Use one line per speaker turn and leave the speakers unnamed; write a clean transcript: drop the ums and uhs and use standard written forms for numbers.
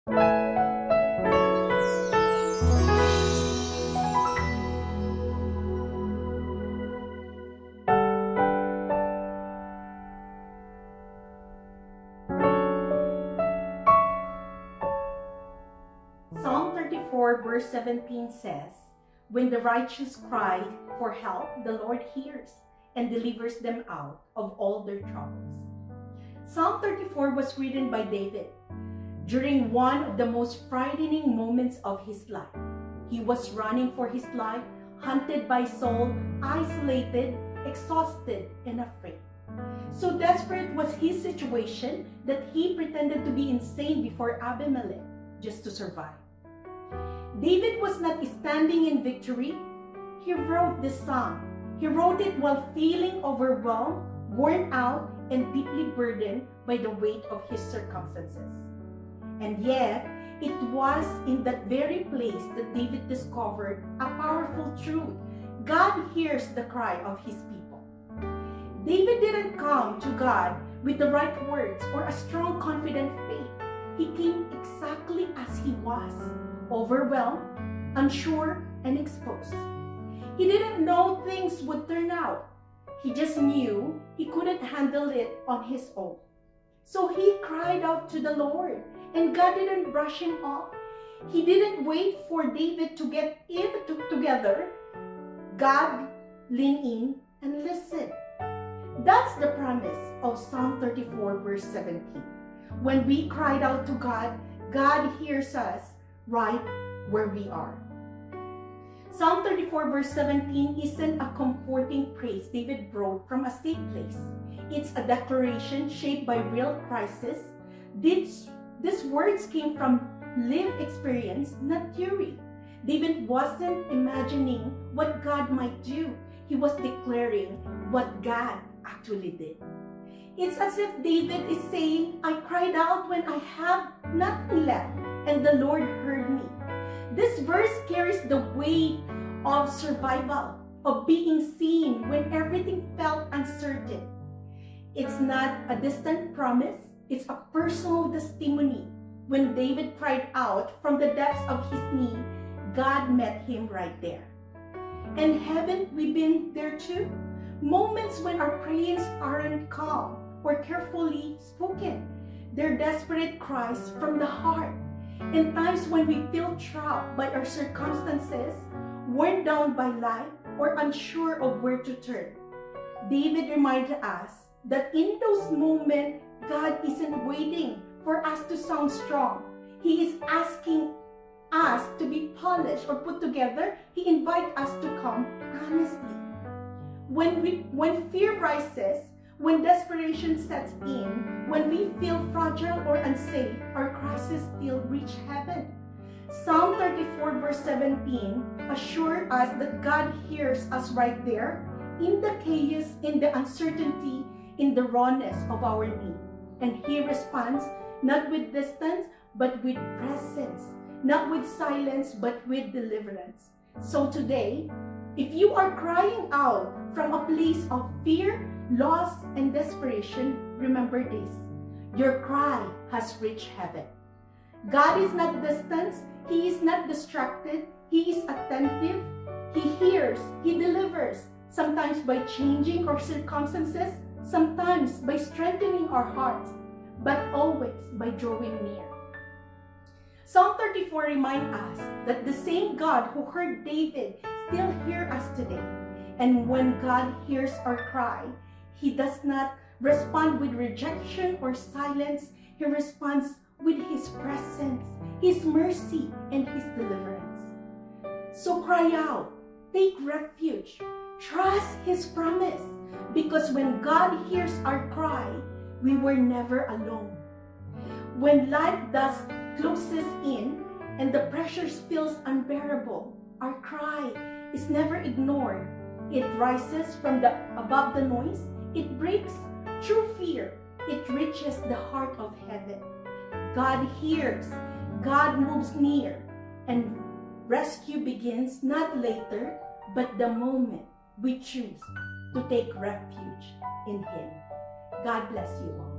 Psalm 34 verse 17 says, "When the righteous cry for help, the Lord hears and delivers them out of all their troubles." Psalm 34 was written by David during one of the most frightening moments of his life. He was running for his life, hunted by Saul, isolated, exhausted, and afraid. So desperate was his situation that he pretended to be insane before Abimelech just to survive. David was not standing in victory. He wrote this psalm. He wrote it while feeling overwhelmed, worn out, and deeply burdened by the weight of his circumstances. And yet, it was in that very place that David discovered a powerful truth. God hears the cry of his people. David didn't come to God with the right words or a strong, confident faith. He came exactly as he was, overwhelmed, unsure, and exposed. He didn't know things would turn out. He just knew he couldn't handle it on his own. So he cried out to the Lord, and God didn't brush him off. He didn't wait for David to get it together. God leaned in and listened. That's the promise of Psalm 34 verse 17. When we cried out to God, God hears us right where we are. Psalm 34 verse 17 isn't a comforting praise David wrote from a safe place. It's a declaration shaped by real crisis. These words came from lived experience, not theory. David wasn't imagining what God might do. He was declaring what God actually did. It's as if David is saying, "I cried out when I have nothing left, and the Lord heard me." This verse carries the weight of survival, of being seen when everything felt uncertain. It's not a distant promise, it's a personal testimony. When David cried out from the depths of his need, God met him right there. And haven't we been there too? Moments when our prayers aren't calm or carefully spoken. They're desperate cries from the heart. In times when we feel trapped by our circumstances, worn down by life, or unsure of where to turn. David reminded us that in those moments, God isn't waiting for us to sound strong. He is asking us to be polished or put together. He invites us to come honestly. When fear rises, when desperation sets in, when we feel fragile or unsafe, our crises still reach heaven. Psalm 34 verse 17 assures us that God hears us right there, in the chaos, in the uncertainty, in the rawness of our need. And He responds not with distance, but with presence, not with silence, but with deliverance. So today, if you are crying out from a place of fear, loss, and desperation, remember this: your cry has reached heaven. God is not distant. He is not distracted. He is attentive. He hears. He delivers. Sometimes by changing our circumstances, sometimes by strengthening our hearts, but always by drawing near. Psalm 34 reminds us that the same God who heard David still hears us today. And when God hears our cry, He does not respond with rejection or silence. He responds with His presence, His mercy, and His deliverance. So cry out, take refuge, trust His promise, because when God hears our cry, we were never alone. When life thus closes in and the pressure feels unbearable, our cry is never ignored. It rises from above the noise. It breaks through fear. It reaches the heart of heaven. God hears. God moves near. And rescue begins not later, but the moment we choose to take refuge in Him. God bless you all.